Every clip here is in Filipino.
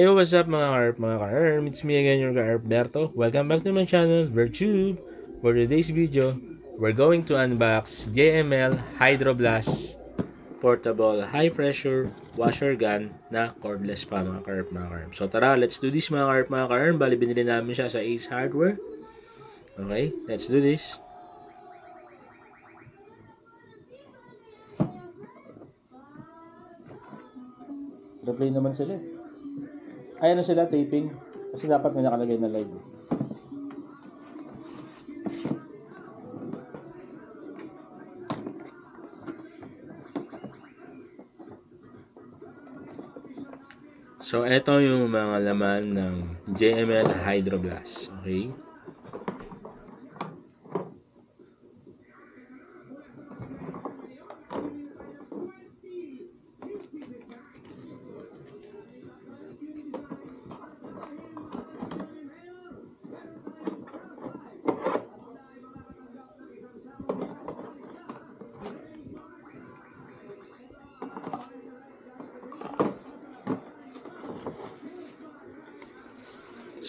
Hey, what's up mga ka-herm? It's me again, your ka-herberto. Welcome back to my channel, VerTube. For today's video, we're going to unbox JML Hydroblast Portable High Pressure Washer Gun na cordless pa mga ka-herm. So tara, let's do this mga ka-herm. Bali, binili namin siya sa Ace Hardware. Okay, let's do this. Replay naman sila. Ay, ano sila, taping. Kasi dapat may nakalagay na live. So, ito yung mga laman ng JML Hydroblast. Okay?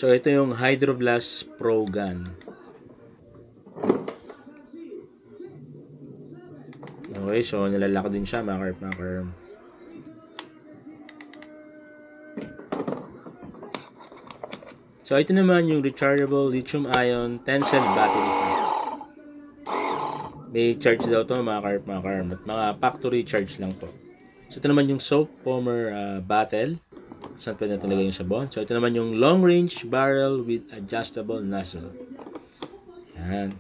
So, ito yung Hydroblast Pro Gun. Okay, so nilalak din siya, mga ka-herm. So, ito naman yung rechargeable lithium-ion 10-cell battery pack. May charge daw to mga ka-herm, at mga factory charge lang po. So, ito naman yung soap former bottle. Saan pwede natin lagay yung sabon. So, ito naman yung long range barrel with adjustable nozzle. Yan.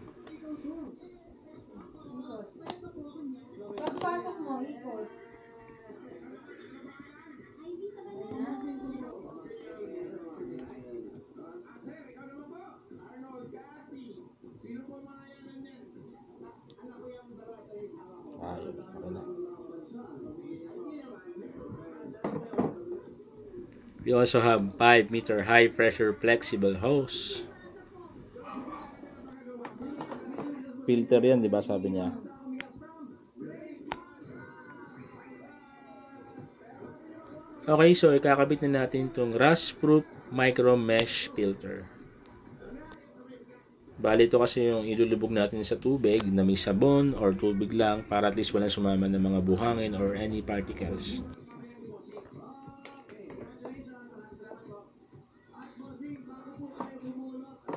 We also have 5-meter high pressure flexible hose. Filter yan, di ba sabi niya? Okay, so ikakabit na natin itong rust-proof micro mesh filter. Bali ito kasi yung ilulubog natin sa tubig na may sabon or tubig lang para at least walang sumama ng mga buhangin or any particles.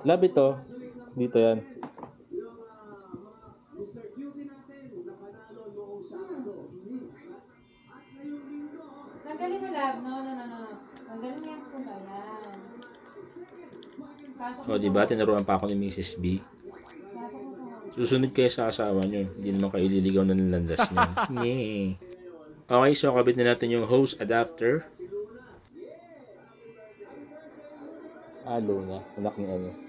Lab ito. Dito yan. Tanggalin mo lab. No. Tanggalin mo yung punta yan. O diba, tinuruan pa ako ni Mrs. B. Susunod kayo sa asawa nyo. Hindi naman kayo ililigaw na nilandas niya. Nye. Okay, so kabit na natin yung hose adapter. Alo na. Anak ni ano.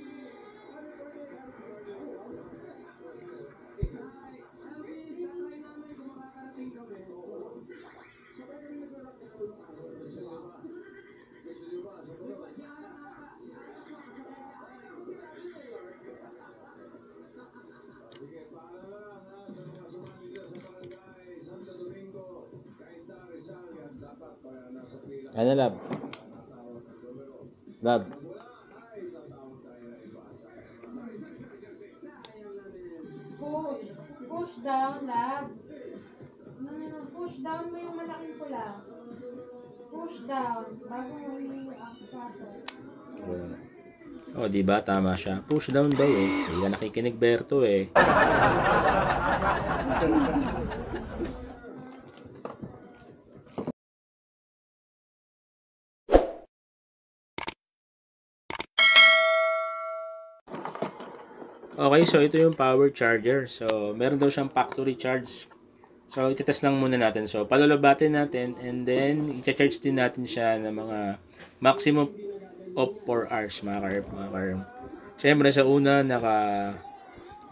Ano lab? Lab. Push down, lab. No. Push down mo yung malaking pula. Push down. Bago mo i-actato. O, diba? Tama siya. Push down daw eh. Hindi ka nakikinig, Berto eh. Okay, so ito yung power charger. So, meron daw siyang factory charge. So, itetest lang muna natin. So, palulubatin natin and then i-charge din natin siya ng mga maximum of 4 hours, mga ka-herm. Siyempre, sa una,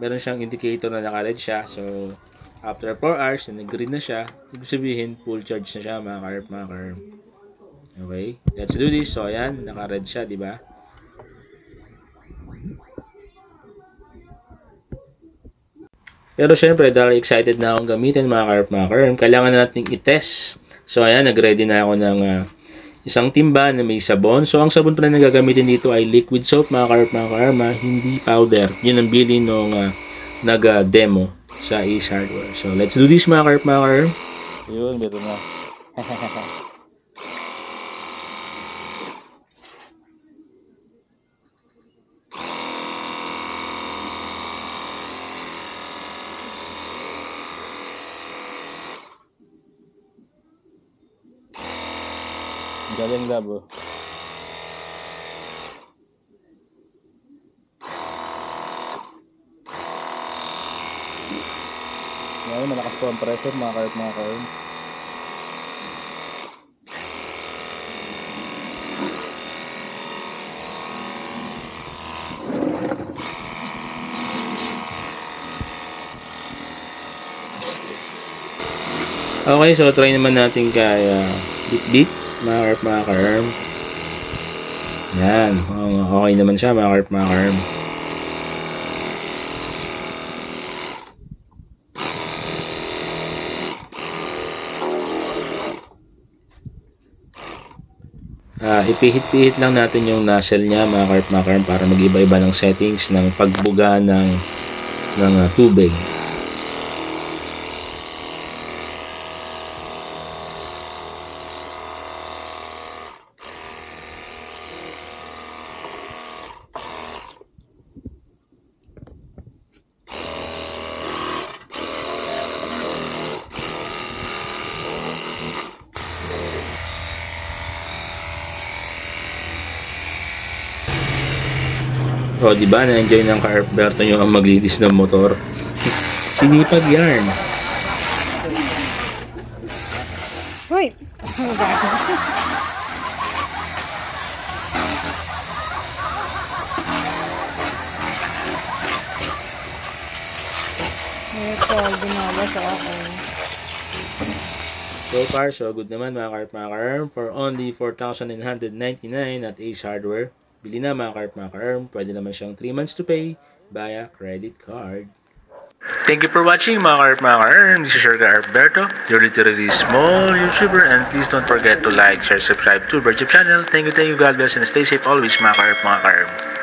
meron siyang indicator na naka-red siya. So, after 4 hours, nag-green na siya. Ibig sabihin, full charge na siya, mga ka-herm. Okay, let's do this. So, ayan, naka-red siya, di ba? Pero syempre, dahil excited na akong gamitin mga ka-herm, kailangan na natin i-test. So ayan, nag-ready na ako ng isang timba na may sabon. So, ang sabon pala na gagamitin dito ay liquid soap, mga ka-arma, hindi powder. Yun ang bili nung nag-demo sa Ace Hardware. So, let's do this, mga ka-arma. Yun, meron na. Galing labo. Ngayon, malakas po ang pressure, mga ka-arm. Okay, so try naman natin kay bit-bit, mga ka-arm. Yan, okay naman siya, mga ka-arm. Ipihit-pihit lang natin yung nozzle niya, mga ka-arm, para mag-iba-iba ng settings ng pagbuga ng tubig. O, diba? Na-enjoy ng ka-Arberto nyo ang maglinis ng motor. Sinipag yarn. Hoy! Ito, ginawa sa akin. So far, so good naman, mga ka-Arm. For only 4,999 at Ace Hardware. Bili na, mga ka-Arm. Pwede naman siyang 3 months to pay via credit card. Thank you for watching, mga ka-Arm. This is your Arberto, your literally small YouTuber, and please don't forget to like, share, subscribe to Birdship channel. Thank you, God bless, and stay safe always, mga ka-Arm.